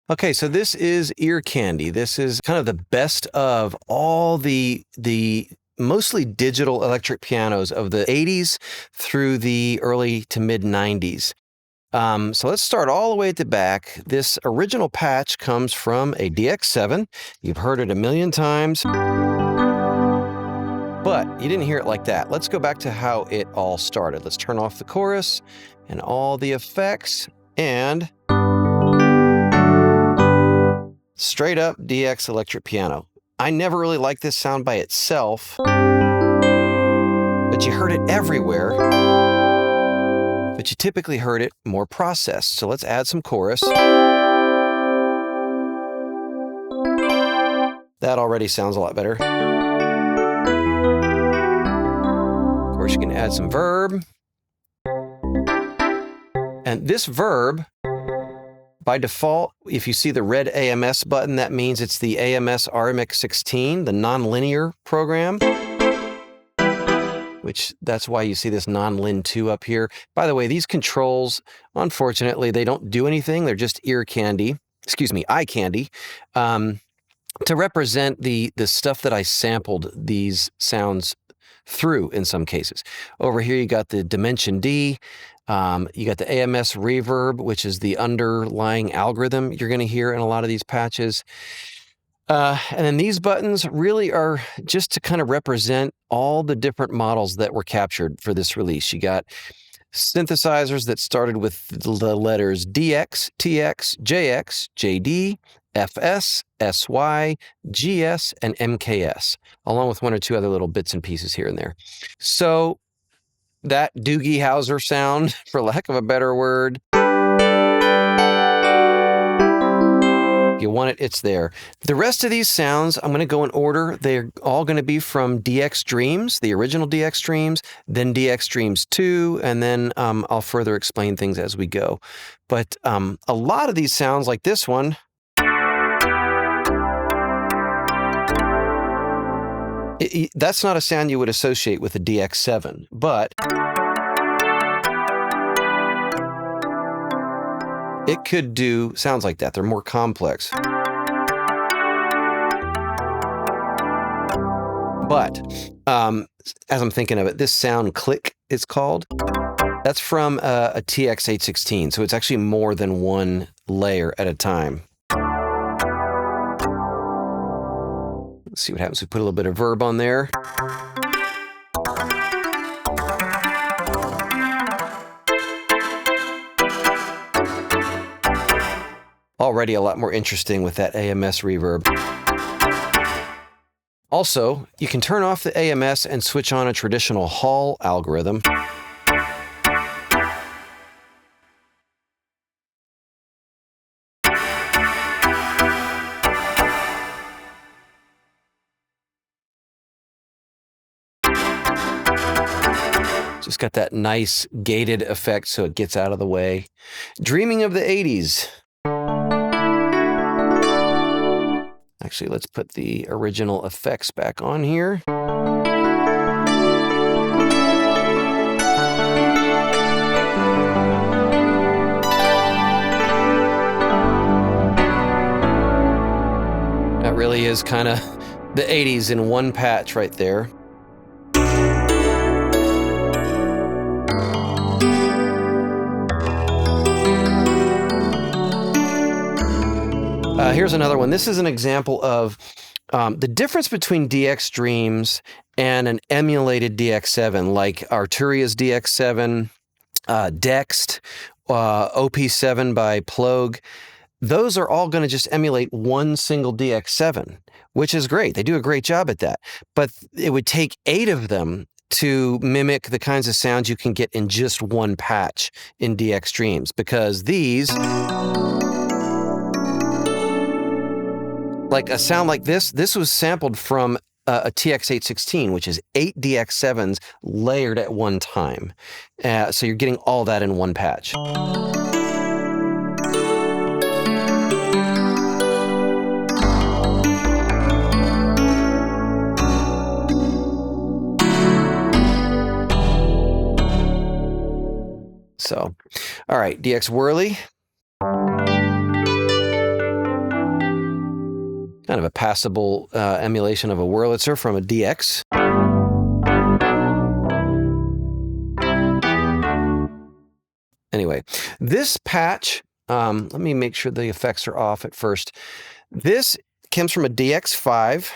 Okay, so this is ear candy. This is kind of the best of all the mostly digital electric pianos of the 80s through the early to mid 90s. So let's start all the way at the back. This original patch comes from a DX7. You've heard it a million times, but you didn't hear it like that. Let's go back to how it all started. Let's turn off the chorus and all the effects and straight up DX electric piano. I never really liked this sound by itself, but you heard it everywhere. But you typically heard it more processed. So let's add some chorus. That already sounds a lot better. Of course, you can add some verb. And this verb, by default, if you see the red AMS button, that means it's the AMS RMX16, the nonlinear program, which that's why you see this non-lin 2 up here. By the way, these controls, unfortunately, they don't do anything. They're just ear candy, excuse me, eye candy, to represent the stuff that I sampled these sounds through in some cases. Over here, you got the Dimension D. You got the AMS reverb, which is the underlying algorithm you're going to hear in a lot of these patches. And then these buttons really are just to kind of represent all the different models that were captured for this release. You got synthesizers that started with the letters DX, TX, JX, JD, FS, SY, GS, and MKS, along with one or two other little bits and pieces here and there. So that Doogie Howser sound, for lack of a better word, if you want it, it's there. The rest of these sounds, I'm going to go in order. They're all going to be from DX Dreams, the original DX Dreams, then DX Dreams 2, and then I'll further explain things as we go. But a lot of these sounds, like this one, that's not a sound you would associate with a DX7, but it could do sounds like that. They're more complex. But as I'm thinking of it, this sound Clique, it's called. That's from a TX816, so it's actually more than one layer at a time. Let's see what happens. We put a little bit of verb on there. Already a lot more interesting with that AMS reverb. Also, you can turn off the AMS and switch on a traditional Hall algorithm. Just got that nice gated effect so it gets out of the way. Dreaming of the 80s. Actually, let's put the original effects back on here. That really is kind of the 80s in one patch right there. Here's another one. This is an example of the difference between DX Dreams and an emulated DX7, like Arturia's DX7, Dext, OP7 by Plogue. Those are all going to just emulate one single DX7, which is great. They do a great job at that. But it would take 8 of them to mimic the kinds of sounds you can get in just one patch in DX Dreams, because these, like a sound like this was sampled from a TX816, which is 8 DX7s layered at one time. So you're getting all that in one patch. So, all right, DX Wurly. kind of a passable emulation of a Wurlitzer from a DX. Anyway, this patch, let me make sure the effects are off at first. This comes from a DX5.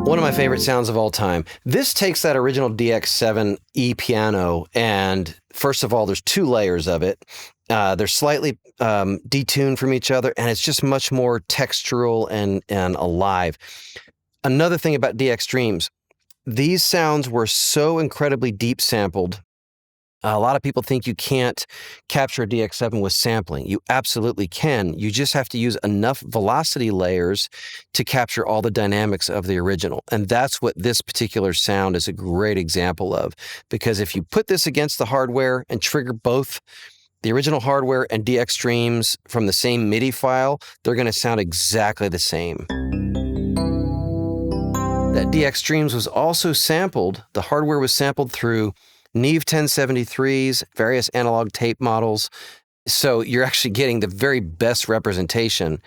One of my favorite sounds of all time. This takes that original DX7 E piano, and first of all, there's 2 layers of it. They're slightly detuned from each other, and it's just much more textural and alive. Another thing about DX Dreams, these sounds were so incredibly deep sampled. A lot of people think you can't capture a DX7 with sampling. You absolutely can. You just have to use enough velocity layers to capture all the dynamics of the original. And that's what this particular sound is a great example of. Because if you put this against the hardware and trigger both the original hardware and DX Dreams from the same MIDI file, they're going to sound exactly the same. That DX Dreams was also sampled, the hardware was sampled through Neve 1073s, various analog tape models. So you're actually getting the very best representation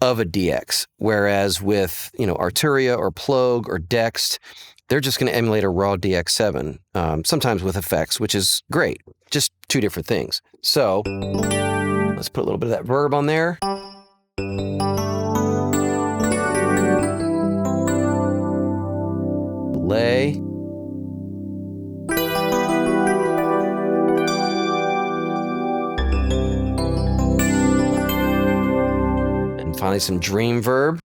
of a DX. Whereas with, Arturia or Plogue or Dext, they're just going to emulate a raw DX7, sometimes with effects, which is great. Just 2 different things. So let's put a little bit of that reverb on there. Delay. Finally, some dream verb.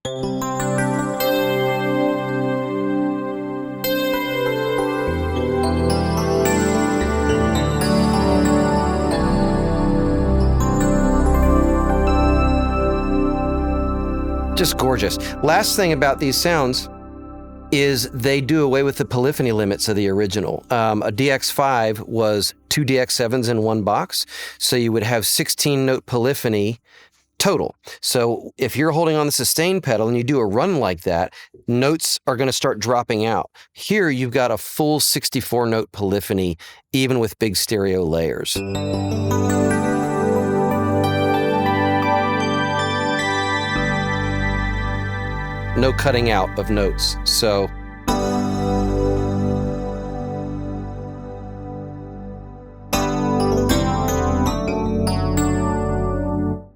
Just gorgeous. Last thing about these sounds is they do away with the polyphony limits of the original. A DX5 was 2 DX7s in one box, so you would have 16-note polyphony total. So if you're holding on the sustain pedal and you do a run like that, notes are going to start dropping out. Here you've got a full 64-note polyphony, even with big stereo layers. No cutting out of notes. So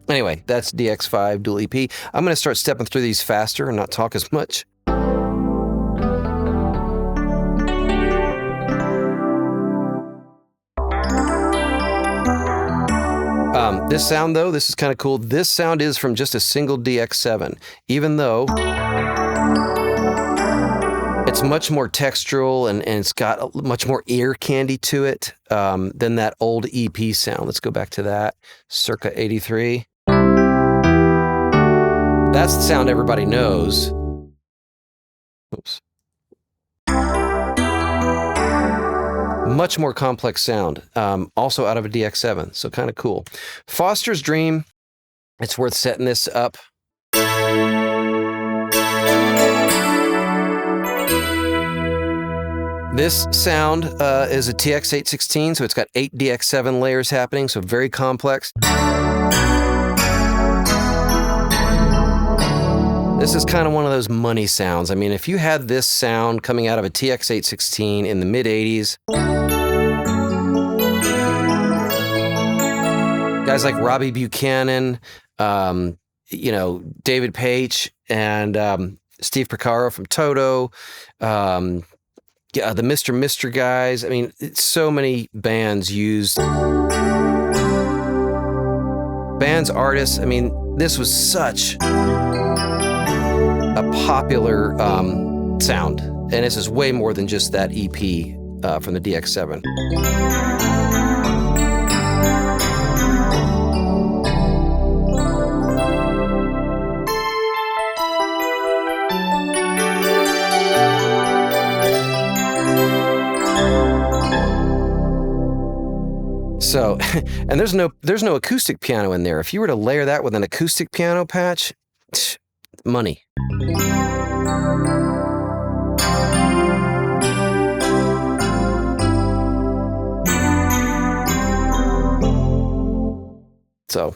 anyway, that's DX5 Dual EP. I'm going to start stepping through these faster and not talk as much. This sound, though, this is kind of cool. This sound is from just a single DX7, even though it's much more textural and it's got much more ear candy to it than that old EP sound. Let's go back to that, circa 83. That's the sound everybody knows. Oops. Much more complex sound, also out of a DX7, so kind of cool. Foster's Dream, it's worth setting this up. This sound is a TX816, so it's got 8 DX7 layers happening, so very complex. This is kind of one of those money sounds. I mean, if you had this sound coming out of a TX816 in the mid-80s, guys like Robbie Buchanan, David Page, and Steve Porcaro from Toto, the Mr. guys. I mean, so many bands used. Bands, artists. I mean, this was such a popular sound, and this is way more than just that EP from the DX7. So, and there's no acoustic piano in there. If you were to layer that with an acoustic piano patch, Money. So.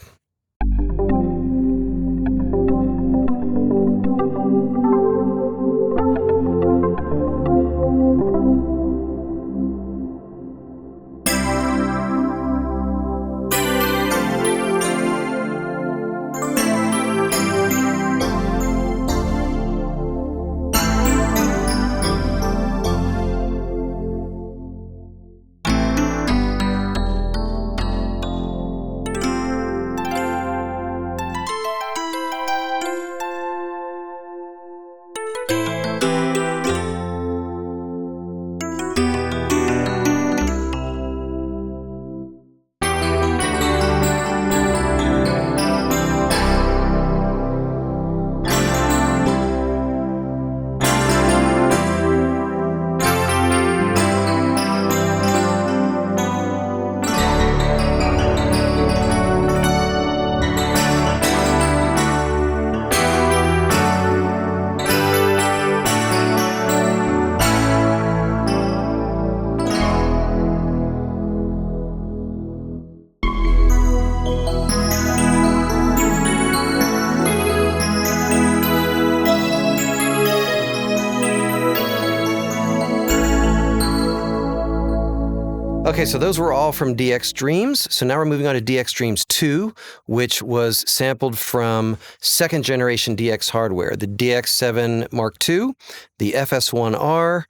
Okay, so those were all from DX Dreams. So now we're moving on to DX Dreams 2, which was sampled from second generation DX hardware, the DX7 Mark II, the FS1R,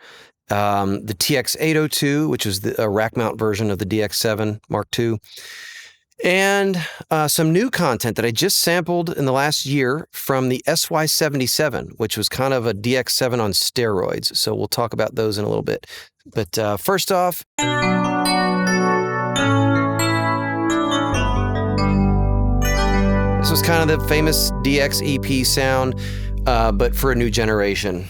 the TX802, which is a rack mount version of the DX7 Mark II, and some new content that I just sampled in the last year from the SY77, which was kind of a DX7 on steroids. So we'll talk about those in a little bit. But first off, this was kind of the famous DX EP sound, but for a new generation.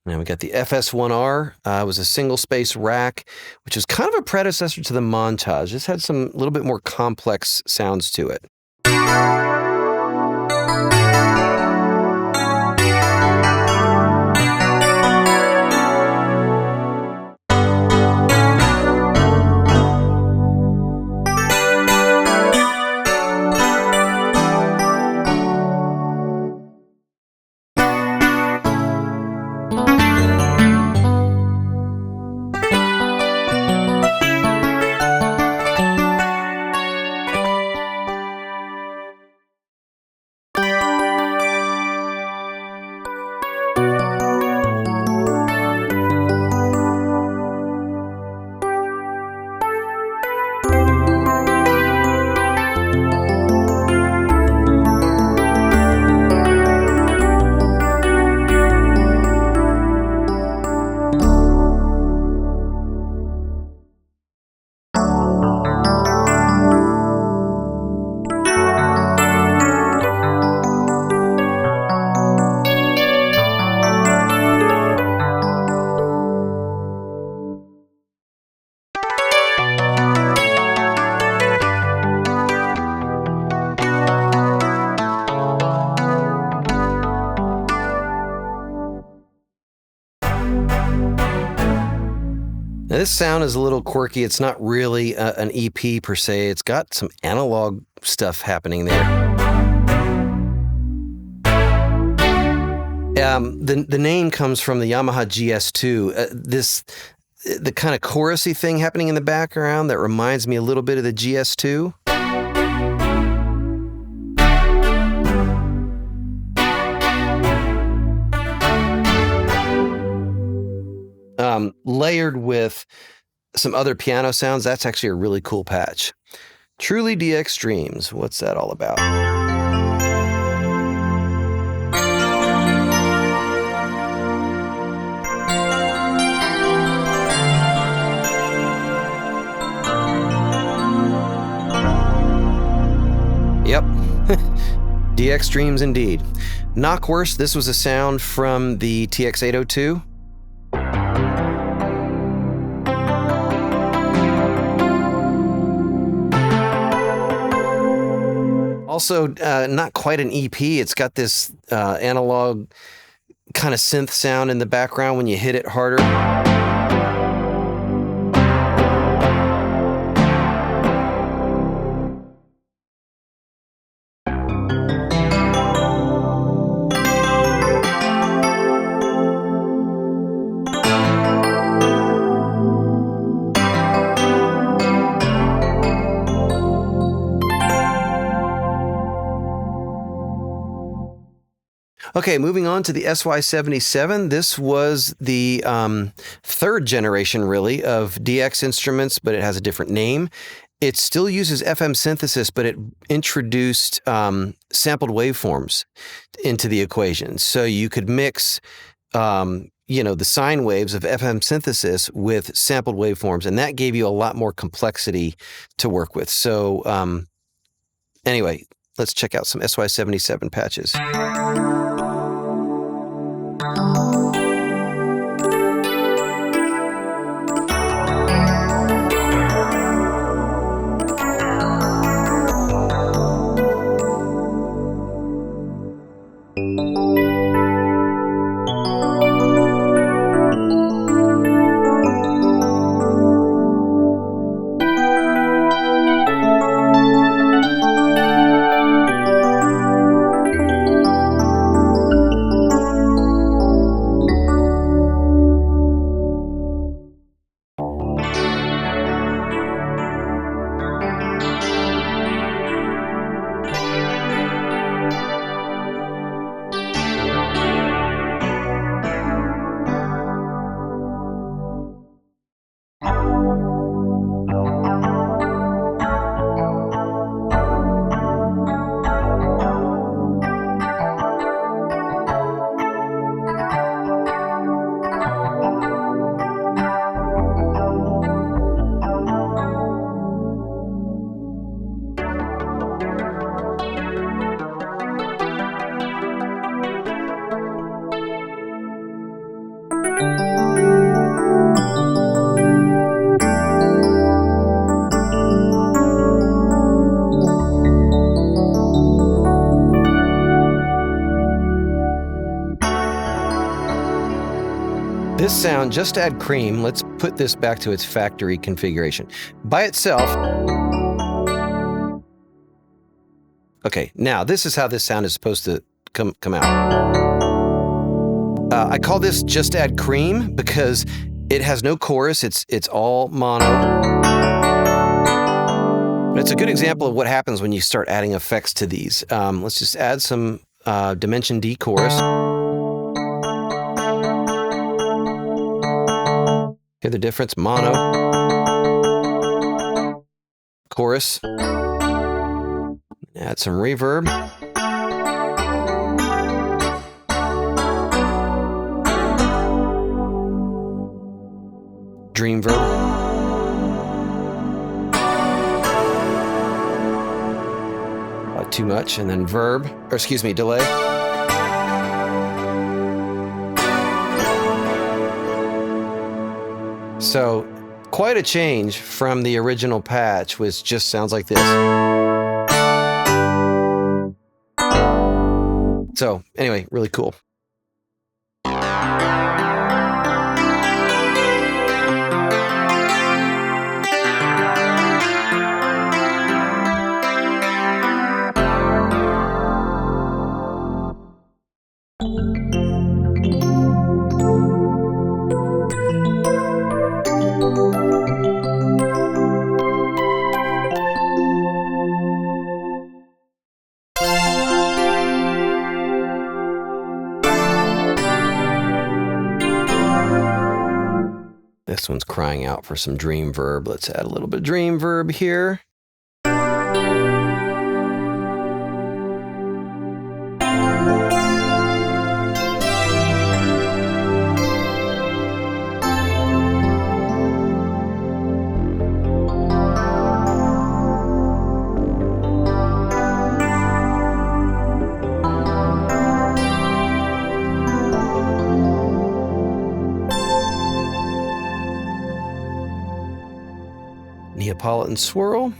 Now we got the FS1R. It was a single space rack, which is kind of a predecessor to the Montage. This had some little bit more complex sounds to it. Now, this sound is a little quirky. It's not really an EP per se. It's got some analog stuff happening there. The name comes from the Yamaha GS2. The kind of chorusy thing happening in the background that reminds me a little bit of the GS2. Layered with some other piano sounds. That's actually a really cool patch. Truly DX Dreams. What's that all about? Yep. DX dreams indeed. Knockwurst, this was a sound from the TX802. Also, not quite an EP. It's got this analog kind of synth sound in the background when you hit it harder. Okay, moving on to the SY77. This was the third generation, really, of DX instruments, but it has a different name. It still uses FM synthesis, but it introduced sampled waveforms into the equation. So you could mix, the sine waves of FM synthesis with sampled waveforms, and that gave you a lot more complexity to work with. So anyway, let's check out some SY77 patches. This sound, just add cream. Let's put this back to its factory configuration. By itself. Okay, now this is how this sound is supposed to come out. I call this just add cream because it has no chorus. It's all mono. But it's a good example of what happens when you start adding effects to these. Let's just add some Dimension D chorus. Hear the difference? Mono. Chorus. Add some reverb. Dream verb. Too much, and then verb, or excuse me, delay. So, quite a change from the original patch, which just sounds like this. So, anyway, really cool. This one's crying out for some dream verb. Let's add a little bit of dream verb here. Metropolitan Swirl.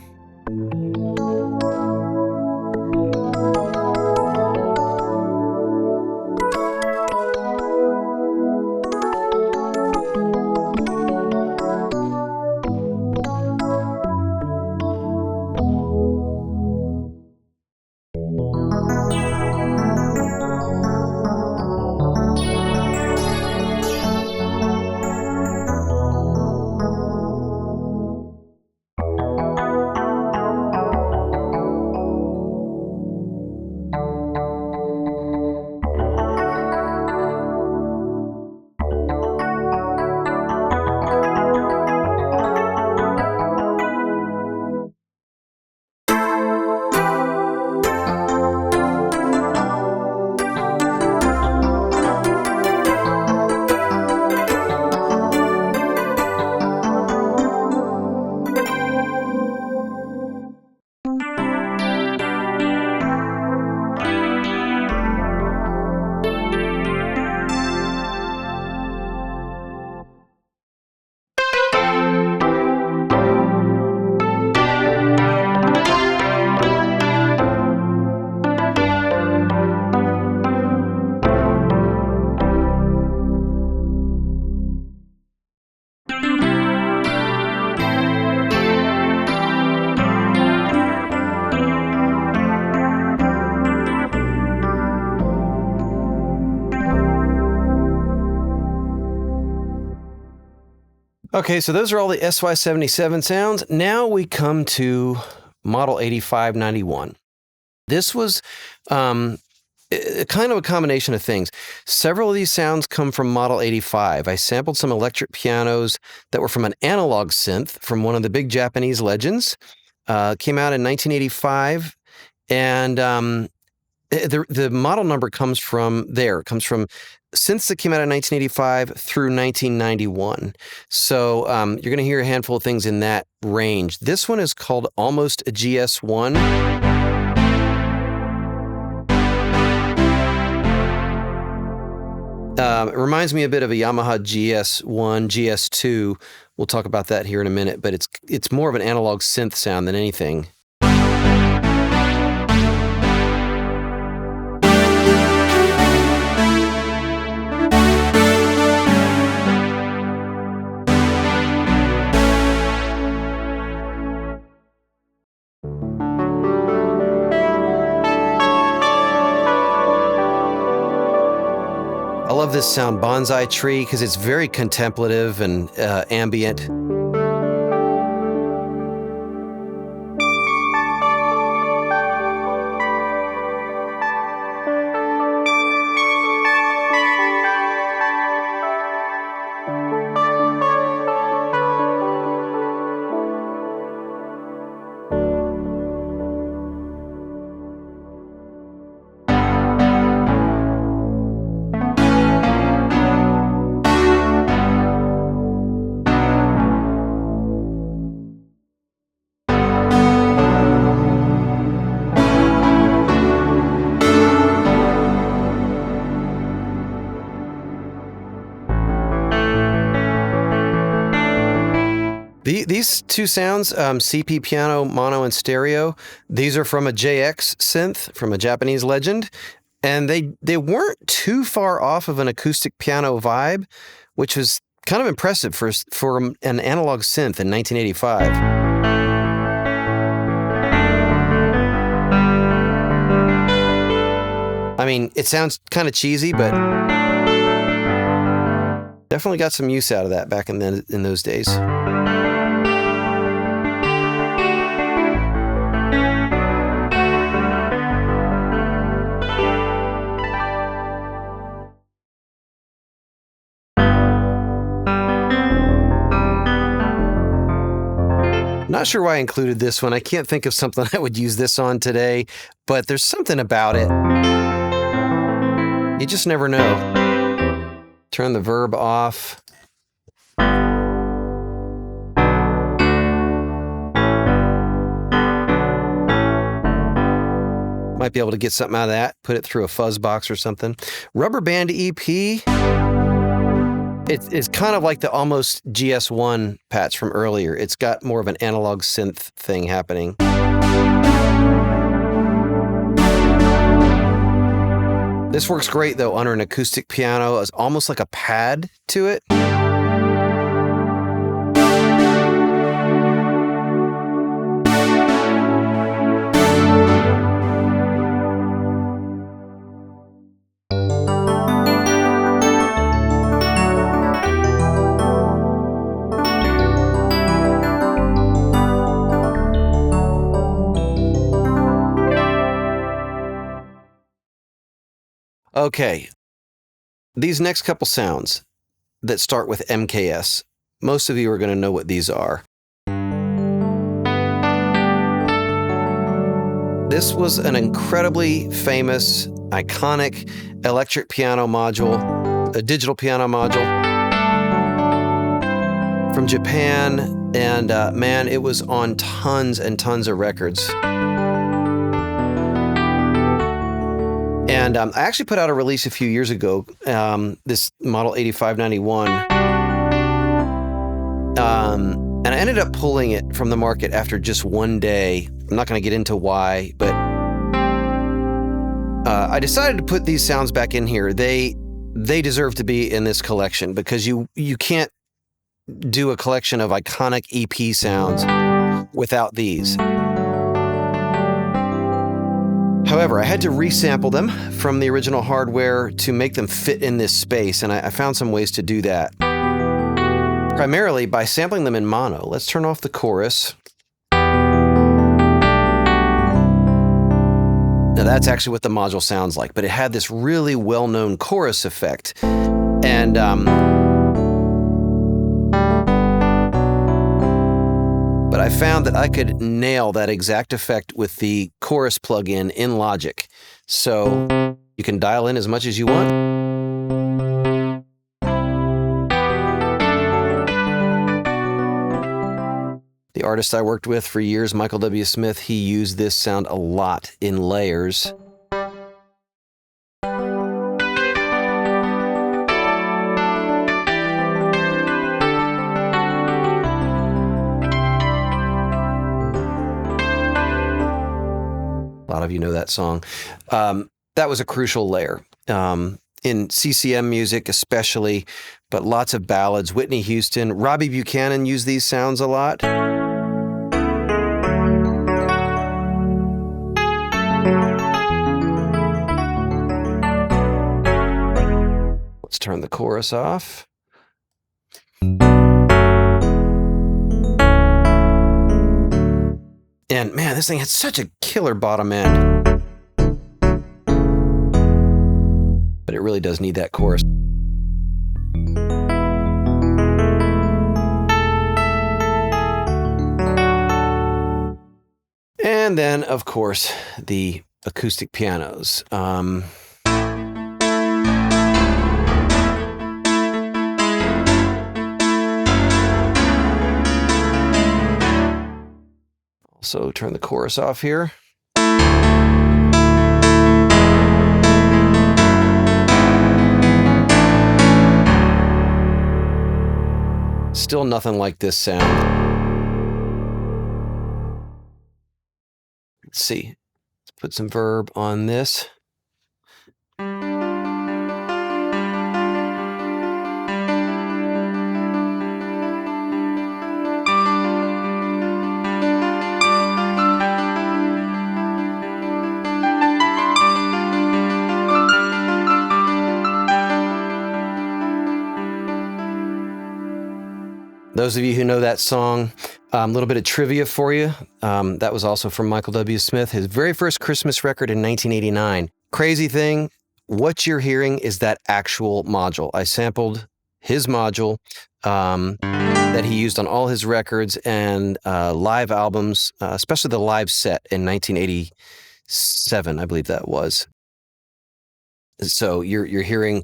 Okay, so those are all the SY77 sounds. Now we come to model 8591. This was kind of a combination of things. Several of these sounds come from model 85. I sampled some electric pianos that were from an analog synth from one of the big Japanese legends. Came out in 1985, and the model number comes from there. It comes from synths that came out in 1985 through 1991. So you're going to hear a handful of things in that range. This one is called Almost a GS1. It reminds me a bit of a Yamaha GS1, GS2. We'll talk about that here in a minute, but it's more of an analog synth sound than anything. I love this sound, Bonsai Tree, because it's very contemplative and ambient. These two sounds, CP piano, mono, and stereo, these are from a JX synth from a Japanese legend, and they weren't too far off of an acoustic piano vibe, which was kind of impressive for an analog synth in 1985. I mean, it sounds kind of cheesy, but definitely got some use out of that back in those days. Not sure why I included this one. I can't think of something I would use this on today, but there's something about it. You just never know. Turn the verb off. Might be able to get something out of that, put it through a fuzz box or something. Rubber Band EP. It's kind of like the almost GS1 patch from earlier. It's got more of an analog synth thing happening. This works great though under an acoustic piano. It's almost like a pad to it. Okay, these next couple sounds that start with MKS, most of you are going to know what these are. This was an incredibly famous, iconic electric piano module, a digital piano module from Japan, and man, it was on tons and tons of records. And I actually put out a release a few years ago, this model 8591. And I ended up pulling it from the market after just one day. I'm not going to get into why, but I decided to put these sounds back in here. They deserve to be in this collection because you can't do a collection of iconic EP sounds without these. However, I had to resample them from the original hardware to make them fit in this space, and I found some ways to do that. Primarily by sampling them in mono. Let's turn off the chorus. Now that's actually what the module sounds like, but it had this really well-known chorus effect. And but I found that I could nail that exact effect with the chorus plugin in Logic. So you can dial in as much as you want. The artist I worked with for years, Michael W. Smith, he used this sound a lot in layers. A lot of you know that song. That was a crucial layer in CCM music especially, but lots of ballads. Whitney Houston, Robbie Buchanan used these sounds a lot. Let's turn the chorus off. And man, this thing had such a killer bottom end. But it really does need that chorus. And then, of course, the acoustic pianos. So turn the chorus off here. Still nothing like this sound. Let's see. Let's put some verb on this. Those of you who know that song, a little bit of trivia for you. That was also from Michael W. Smith, his very first Christmas record in 1989. Crazy thing, what you're hearing is that actual module. I sampled his module that he used on all his records and live albums, especially the live set in 1987, I believe that was. So you're hearing...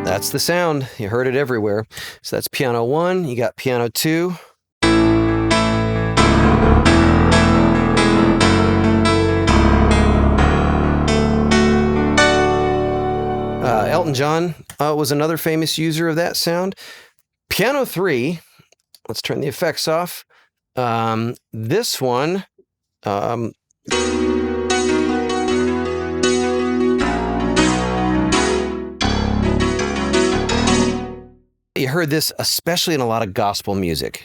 That's the sound. You heard it everywhere. So that's piano 1. You got piano 2. Elton John was another famous user of that sound. Piano 3, let's turn the effects off. This one, you heard this especially in a lot of gospel music.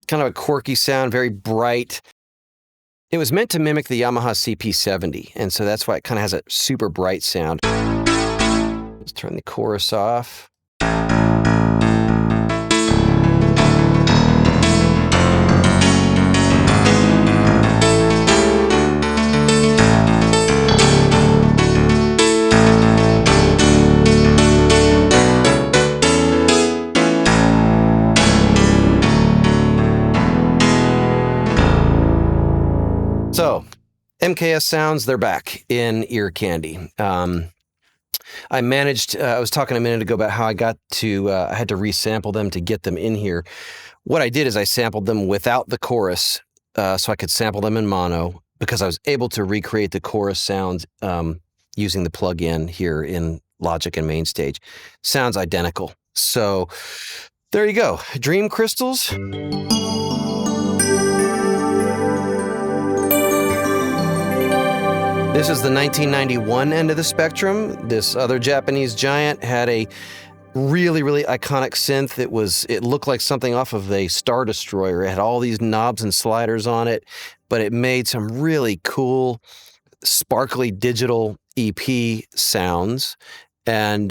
Kind of a quirky sound, very bright. It was meant to mimic the Yamaha CP70, and so that's why it kind of has a super bright sound. Let's turn the chorus off. So, MKS sounds, they're back in ear candy. I managed, I was talking a minute ago about how I got to, I had to resample them to get them in here. What I did is I sampled them without the chorus, so I could sample them in mono, because I was able to recreate the chorus sounds using the plug-in here in Logic and MainStage. Sounds identical. So, there you go. Dream Crystals. This is the 1991 end of the spectrum. This other Japanese giant had a really, really iconic synth. It looked like something off of a Star Destroyer. It had all these knobs and sliders on it, but it made some really cool, sparkly digital EP sounds. And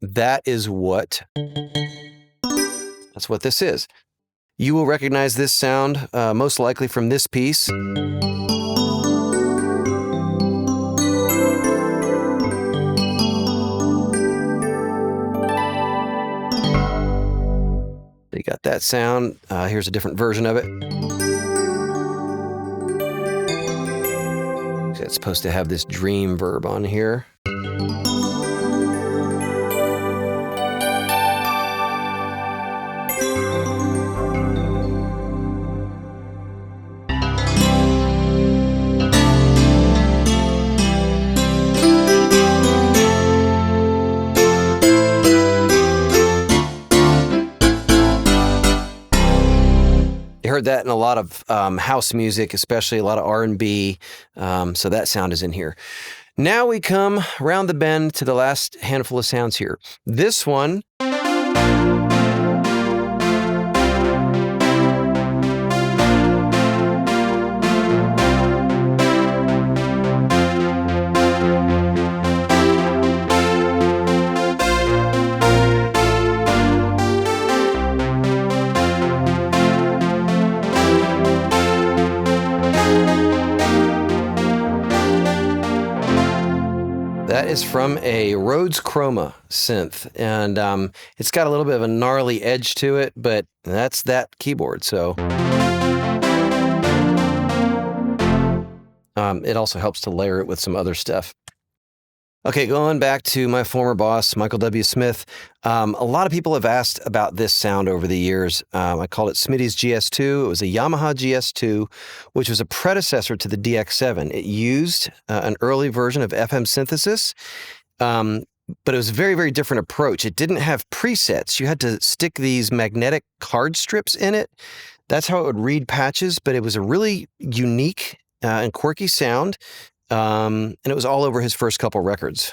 that's what this is. You will recognize this sound most likely from this piece. You got that sound. Here's a different version of it. It's supposed to have this dream verb on here. Heard that in a lot of house music, especially a lot of R&B, so that sound is in here. Now we come around the bend to the last handful of sounds here. This one is from a Rhodes Chroma synth, and it's got a little bit of a gnarly edge to it, but that's that keyboard, so it also helps to layer it with some other stuff. Okay, going back to my former boss, Michael W. Smith, a lot of people have asked about this sound over the years. I called it Smitty's GS2. It was a Yamaha GS2, which was a predecessor to the DX7. It used an early version of FM synthesis, but it was a very, very different approach. It didn't have presets. You had to stick these magnetic card strips in it. That's how it would read patches, but it was a really unique and quirky sound. And it was all over his first couple records.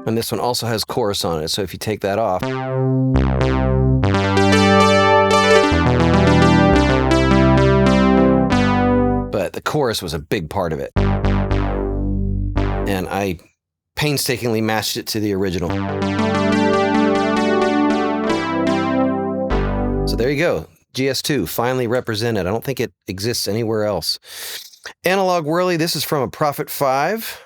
And this one also has chorus on it, so if you take that off, but but the chorus was a big part of it. And I painstakingly matched it to the original. So there you go. GS2 finally represented. I don't think it exists anywhere else. Analog Wurly, this is from a Prophet 5.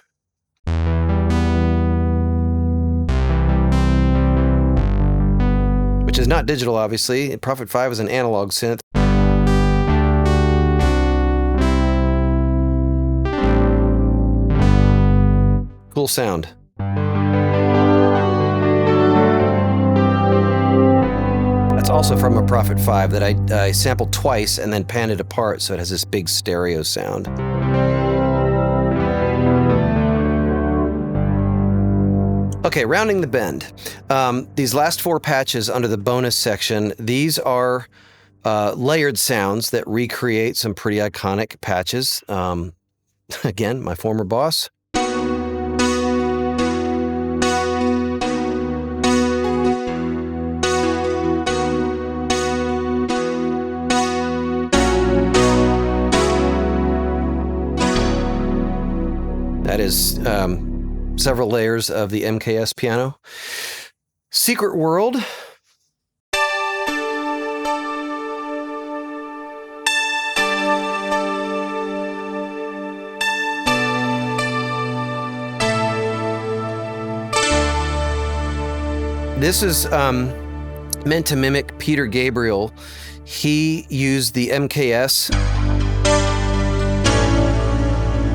Which is not digital, obviously. Prophet 5 is an analog synth. Cool sound. That's also from a Prophet 5 that I sampled twice and then panned it apart so it has this big stereo sound. Okay, rounding the bend. These last 4 patches under the bonus section, these are layered sounds that recreate some pretty iconic patches. Again, my former boss. That is several layers of the MKS Piano. Secret World. This is meant to mimic Peter Gabriel. He used the MKS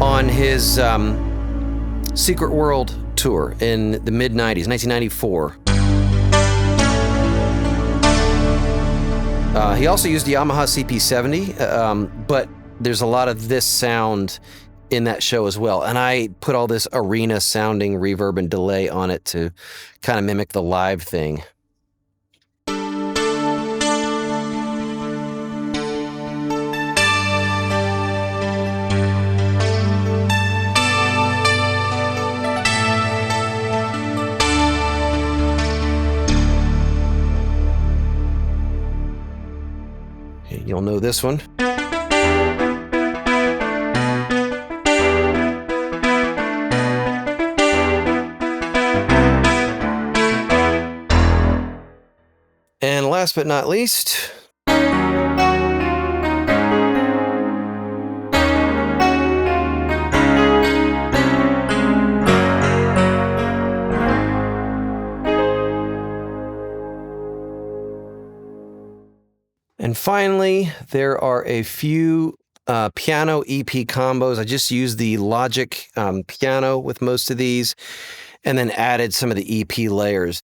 on his Secret World tour in the mid-90s, 1994. He also used the Yamaha CP70, but there's a lot of this sound in that show as well. And I put all this arena-sounding reverb and delay on it to kind of mimic the live thing. You'll know this one. And last but not least, and finally, there are a few piano EP combos. I just used the Logic piano with most of these, and then added some of the EP layers.